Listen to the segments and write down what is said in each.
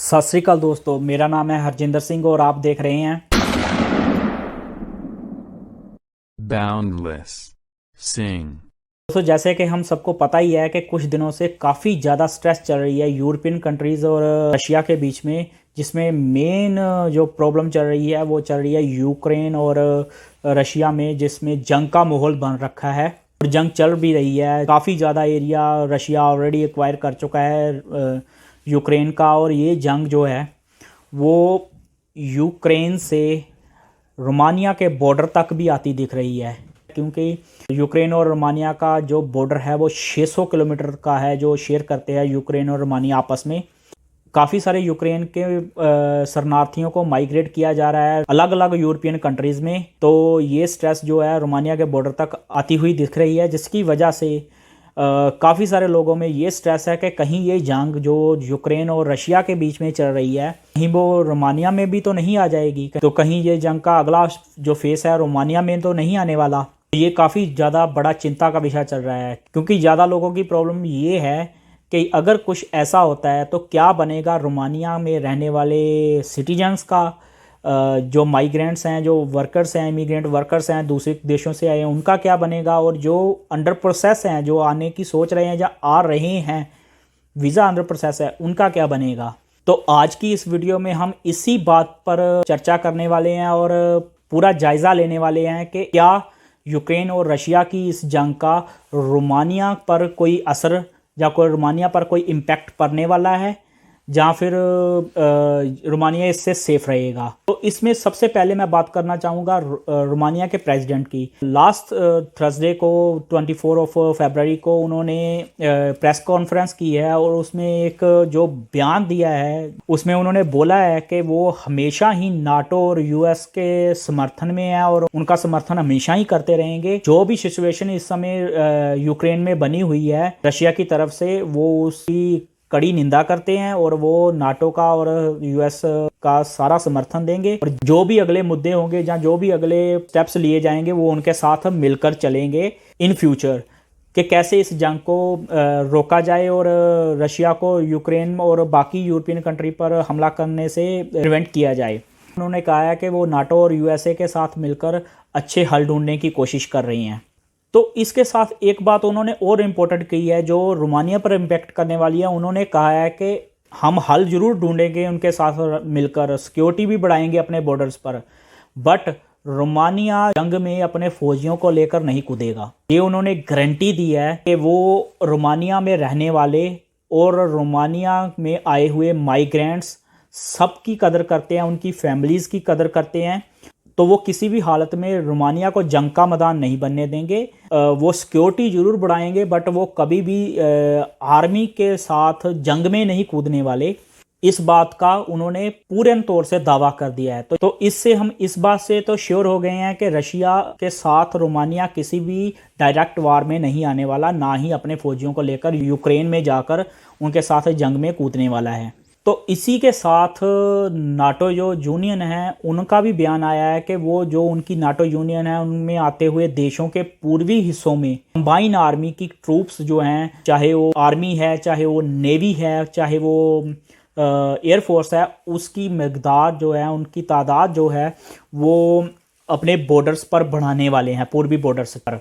सत श्री अकाल दोस्तों, मेरा नाम है हरजिंदर सिंह और आप देख रहे हैं Boundless Sing। दोस्तों, जैसे कि हम सबको पता ही है कि कुछ दिनों से काफ़ी ज़्यादा स्ट्रेस चल रही है यूरोपियन कंट्रीज़ और रशिया के बीच में, जिसमें मेन जो प्रॉब्लम चल रही है वो चल रही है यूक्रेन और रशिया में, जिसमें जंग का माहौल बन रखा है और जंग चल भी रही है। काफ़ी ज़्यादा एरिया रशिया ऑलरेडी एक्वायर कर चुका है यूक्रेन का, और ये जंग जो है वो यूक्रेन से रोमानिया के बॉर्डर तक भी आती दिख रही है, क्योंकि यूक्रेन और रोमानिया का जो बॉर्डर है वो 600 किलोमीटर का है, जो शेयर करते हैं यूक्रेन और रोमानिया आपस में। काफ़ी सारे यूक्रेन के शरणार्थियों को माइग्रेट किया जा रहा है अलग अलग यूरोपियन कंट्रीज़ में, तो ये स्ट्रेस जो है रोमानिया के बॉर्डर तक आती हुई दिख रही है, जिसकी वजह से काफ़ी सारे लोगों में ये स्ट्रेस है कि कहीं ये जंग जो यूक्रेन और रशिया के बीच में चल रही है कहीं वो रोमानिया में भी तो नहीं आ जाएगी, तो कहीं ये जंग का अगला जो फेस है रोमानिया में तो नहीं आने वाला। ये काफ़ी ज़्यादा बड़ा चिंता का विषय चल रहा है, क्योंकि ज़्यादा लोगों की प्रॉब्लम ये है कि अगर कुछ ऐसा होता है तो क्या बनेगा रोमानिया में रहने वाले सिटीजन्स का, जो माइग्रेंट्स हैं, जो वर्कर्स हैं, इमिग्रेंट वर्कर्स हैं दूसरे देशों से आए हैं, उनका क्या बनेगा, और जो अंडर प्रोसेस हैं, जो आने की सोच रहे हैं या आ रहे हैं, वीज़ा अंडर प्रोसेस है, उनका क्या बनेगा। तो आज की इस वीडियो में हम इसी बात पर चर्चा करने वाले हैं और पूरा जायज़ा लेने वाले हैं कि क्या यूक्रेन और रशिया की इस जंग का रोमानिया पर कोई असर या कोई रोमानिया पर कोई इम्पैक्ट पड़ने वाला है, जहाँ फिर रोमानिया इससे सेफ रहेगा। तो इसमें सबसे पहले मैं बात करना चाहूँगा रोमानिया के प्रेसिडेंट की। लास्ट थर्सडे को 24 फरवरी को उन्होंने प्रेस कॉन्फ्रेंस की है और उसमें एक जो बयान दिया है उसमें उन्होंने बोला है कि वो हमेशा ही नाटो और यूएस के समर्थन में है और उनका समर्थन हमेशा ही करते रहेंगे। जो भी सिचुएशन इस समय यूक्रेन में बनी हुई है रशिया की तरफ से, वो उसकी कड़ी निंदा करते हैं और वो नाटो का और यूएस का सारा समर्थन देंगे, और जो भी अगले मुद्दे होंगे या जो भी अगले स्टेप्स लिए जाएंगे वो उनके साथ मिलकर चलेंगे इन फ्यूचर, कि कैसे इस जंग को रोका जाए और रशिया को यूक्रेन और बाकी यूरोपियन कंट्री पर हमला करने से प्रिवेंट किया जाए। उन्होंने कहा है कि वो नाटो और यूएसए के साथ मिलकर अच्छे हल ढूंढने की कोशिश कर रही हैं। तो इसके साथ एक बात उन्होंने और इम्पोर्टेंट की है जो रोमानिया पर इम्पैक्ट करने वाली है। उन्होंने कहा है कि हम हल जरूर ढूंढेंगे उनके साथ मिलकर, सिक्योरिटी भी बढ़ाएंगे अपने बॉर्डर्स पर, बट रोमानिया जंग में अपने फौजियों को लेकर नहीं कूदेगा। ये उन्होंने गारंटी दी है कि वो रोमानिया में रहने वाले और रोमानिया में आए हुए माइग्रेंट्स सबकी कदर करते हैं, उनकी फैमिलीज़ की कदर करते हैं, तो वो किसी भी हालत में रोमानिया को जंग का मैदान नहीं बनने देंगे। वो सिक्योरिटी जरूर बढ़ाएंगे बट वो कभी भी आर्मी के साथ जंग में नहीं कूदने वाले। इस बात का उन्होंने पूरे तौर से दावा कर दिया है। तो इससे हम इस बात से तो श्योर हो गए हैं कि रशिया के साथ रोमानिया किसी भी डायरेक्ट वार में नहीं आने वाला, ना ही अपने फौजियों को लेकर यूक्रेन में जाकर उनके साथ जंग में कूदने वाला है। तो इसी के साथ नाटो जो यूनियन है उनका भी बयान आया है कि वो जो उनकी नाटो यूनियन है उनमें आते हुए देशों के पूर्वी हिस्सों में कंबाइन आर्मी की ट्रूप्स जो हैं, चाहे वो आर्मी है, चाहे वो नेवी है, चाहे वो एयरफोर्स है, उसकी मकदार जो है, उनकी तादाद जो है वो अपने बॉर्डर्स पर बढ़ाने वाले हैं, पूर्वी बॉर्डर्स पर,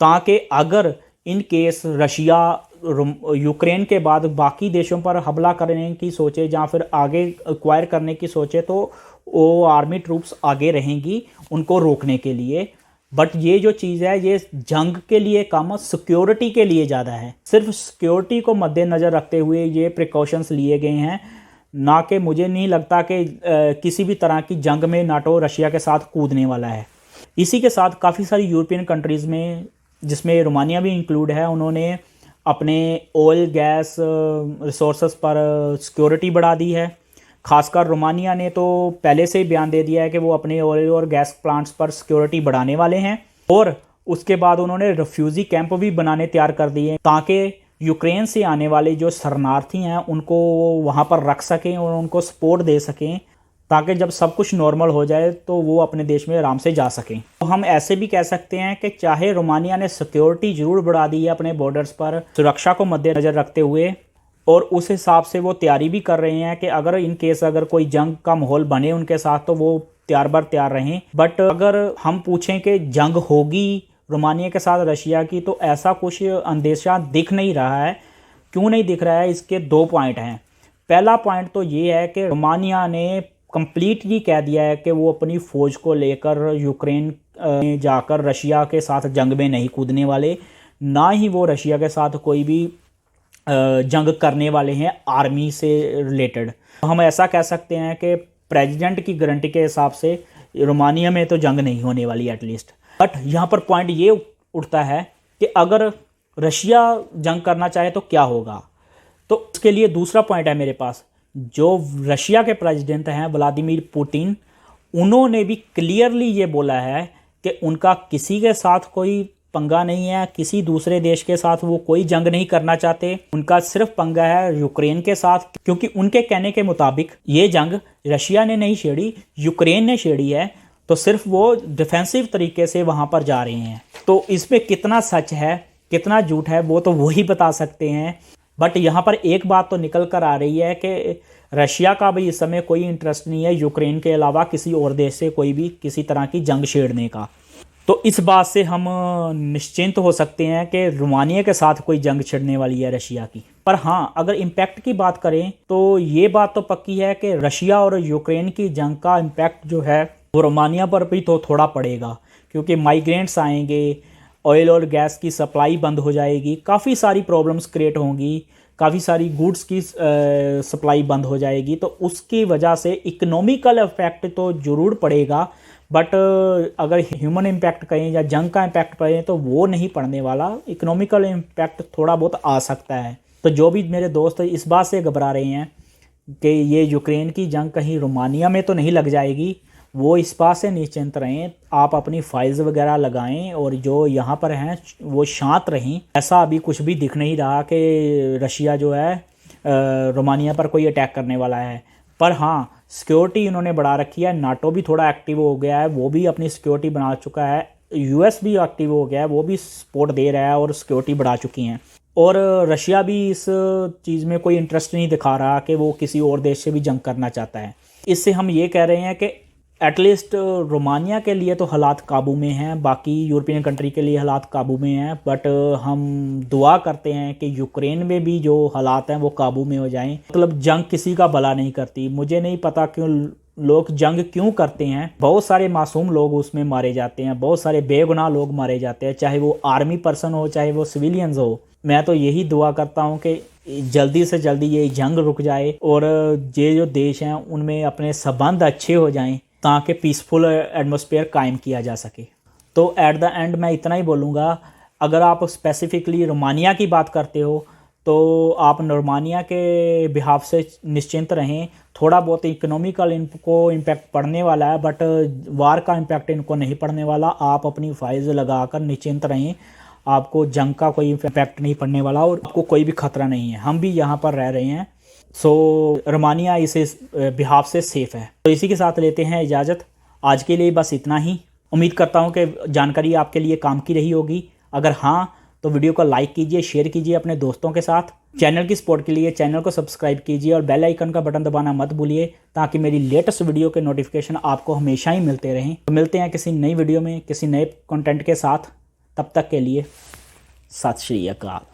ताकि अगर इन केस रशिया यूक्रेन के बाद बाकी देशों पर हमला करने की सोचे या फिर आगे एक्वायर करने की सोचे तो वो आर्मी ट्रूप्स आगे रहेंगी उनको रोकने के लिए। बट ये जो चीज़ है ये जंग के लिए कम, सिक्योरिटी के लिए ज़्यादा है। सिर्फ सिक्योरिटी को मद्देनज़र रखते हुए ये प्रिकॉशंस लिए गए हैं, ना कि मुझे नहीं लगता कि किसी भी तरह की जंग में नाटो रशिया के साथ कूदने वाला है। इसी के साथ काफ़ी सारी यूरोपियन कंट्रीज़ में, जिसमें रोमानिया भी इंक्लूड है, उन्होंने अपने ऑयल गैस रिसोर्सेज पर सिक्योरिटी बढ़ा दी है। खासकर रोमानिया ने तो पहले से ही बयान दे दिया है कि वो अपने ऑयल और गैस प्लांट्स पर सिक्योरिटी बढ़ाने वाले हैं, और उसके बाद उन्होंने रिफ्यूजी कैंप भी बनाने तैयार कर दिए हैं ताकि यूक्रेन से आने वाले जो शरणार्थी हैं उनको वहाँ पर रख सकें और उनको सपोर्ट दे सकें, ताकि जब सब कुछ नॉर्मल हो जाए तो वो अपने देश में आराम से जा सकें। तो हम ऐसे भी कह सकते हैं कि चाहे रोमानिया ने सिक्योरिटी जरूर बढ़ा दी है अपने बॉर्डर्स पर सुरक्षा को मद्देनजर रखते हुए, और उस हिसाब से वो तैयारी भी कर रहे हैं कि अगर इन केस अगर कोई जंग का माहौल बने उनके साथ तो वो तैयार बर तैयार रहें। बट अगर हम पूछें कि जंग होगी रोमानिया के साथ रशिया की, तो ऐसा कुछ अंदेशा दिख नहीं रहा है। क्यों नहीं दिख रहा है, इसके दो पॉइंट हैं। पहला पॉइंट तो ये है कि रोमानिया ने कंप्लीटली कह दिया है कि वो अपनी फ़ौज को लेकर यूक्रेन में जाकर रशिया के साथ जंग में नहीं कूदने वाले, ना ही वो रशिया के साथ कोई भी जंग करने वाले हैं आर्मी से रिलेटेड। हम ऐसा कह सकते हैं कि प्रेसिडेंट की गारंटी के हिसाब से रोमानिया में तो जंग नहीं होने वाली एटलीस्ट। बट यहाँ पर पॉइंट ये उठता है कि अगर रशिया जंग करना चाहे तो क्या होगा। तो उसके लिए दूसरा पॉइंट है मेरे पास। जो रशिया के प्रेसिडेंट हैं व्लादिमीर पुतिन, उन्होंने भी क्लियरली ये बोला है कि उनका किसी के साथ कोई पंगा नहीं है, किसी दूसरे देश के साथ वो कोई जंग नहीं करना चाहते। उनका सिर्फ पंगा है यूक्रेन के साथ, क्योंकि उनके कहने के मुताबिक ये जंग रशिया ने नहीं छेड़ी, यूक्रेन ने छेड़ी है। तो सिर्फ वो डिफेंसिव तरीके से वहाँ पर जा रहे हैं। तो इसमें कितना सच है कितना झूठ है वो तो वही बता सकते हैं। बट यहाँ पर एक बात तो निकल कर आ रही है कि रशिया का भी इस समय कोई इंटरेस्ट नहीं है यूक्रेन के अलावा किसी और देश से कोई भी किसी तरह की जंग छेड़ने का। तो इस बात से हम निश्चिंत हो सकते हैं कि रोमानिया के साथ कोई जंग छिड़ने वाली है रशिया की। पर हाँ, अगर इम्पैक्ट की बात करें तो ये बात तो पक्की है कि रशिया और यूक्रेन की जंग का इम्पैक्ट जो है वो रोमानिया पर भी तो थोड़ा पड़ेगा, क्योंकि माइग्रेंट्स आएंगे, ऑयल और गैस की सप्लाई बंद हो जाएगी, काफ़ी सारी प्रॉब्लम्स क्रिएट होंगी, काफ़ी सारी गुड्स की सप्लाई बंद हो जाएगी। तो उसकी वजह से इकोनॉमिकल इफेक्ट तो ज़रूर पड़ेगा। बट अगर ह्यूमन इम्पैक्ट कहें या जंग का इम्पैक्ट कहें तो वो नहीं पड़ने वाला। इकोनॉमिकल इम्पैक्ट थोड़ा बहुत आ सकता है। तो जो भी मेरे दोस्त इस बात से घबरा रहे हैं कि ये यूक्रेन की जंग कहीं रोमानिया में तो नहीं लग जाएगी, वो इस बात से निश्चिंत रहें। आप अपनी फाइल्स वगैरह लगाएं और जो यहाँ पर हैं वो शांत रहें। ऐसा अभी कुछ भी दिख नहीं रहा कि रशिया जो है रोमानिया पर कोई अटैक करने वाला है। पर हाँ, सिक्योरिटी इन्होंने बढ़ा रखी है। नाटो भी थोड़ा एक्टिव हो गया है, वो भी अपनी सिक्योरिटी बना चुका है। यूएस भी एक्टिव हो गया है, वो भी सपोर्ट दे रहा है और सिक्योरिटी बढ़ा चुकी हैं। और रशिया भी इस चीज़ में कोई इंटरेस्ट नहीं दिखा रहा कि वो किसी और देश से भी जंग करना चाहता है। इससे हम ये कह रहे हैं कि एटलीस्ट रोमानिया के लिए तो हालात काबू में हैं, बाकी यूरोपियन कंट्री के लिए हालात काबू में हैं। बट हम दुआ करते हैं कि यूक्रेन में भी जो हालात हैं वो काबू में हो जाएं। मतलब जंग किसी का भला नहीं करती। मुझे नहीं पता क्यों लोग जंग क्यों करते हैं। बहुत सारे मासूम लोग उसमें मारे जाते हैं, बहुत सारे बेगुनाह लोग मारे जाते हैं, चाहे वो आर्मी पर्सन हो चाहे वो सिविलियंस हो। मैं तो यही दुआ करता हूँ कि जल्दी से जल्दी ये जंग रुक जाए और ये जो देश हैं उनमें अपने संबंध अच्छे हो जाएं ताकि पीसफुल एटमॉस्फेयर कायम किया जा सके। तो एट द एंड मैं इतना ही बोलूँगा, अगर आप स्पेसिफिकली रोमानिया की बात करते हो तो आप रोमानिया के बिहाफ से निश्चिंत रहें। थोड़ा बहुत इकोनॉमिकल इनको इम्पैक्ट पड़ने वाला है, बट वार का इम्पैक्ट इनको नहीं पड़ने वाला। आप अपनी फाइल्स लगाकर निश्चिंत रहें, आपको जंग का कोई इम्पैक्ट नहीं पड़ने वाला और आपको कोई भी खतरा नहीं है। हम भी यहाँ पर रह रहे हैं, सो रोमानिया इसे बिहाफ से सेफ़ है। तो इसी के साथ लेते हैं इजाज़त। आज के लिए बस इतना ही। उम्मीद करता हूँ कि जानकारी आपके लिए काम की रही होगी। अगर हाँ तो वीडियो को लाइक कीजिए, शेयर कीजिए अपने दोस्तों के साथ। चैनल की सपोर्ट के लिए चैनल को सब्सक्राइब कीजिए और बेल आइकन का बटन दबाना मत भूलिए, ताकि मेरी लेटेस्ट वीडियो के नोटिफिकेशन आपको हमेशा ही मिलते रहें। तो मिलते हैं किसी नई वीडियो में किसी नए कंटेंट के साथ। तब तक के लिए सत श्री अकाल।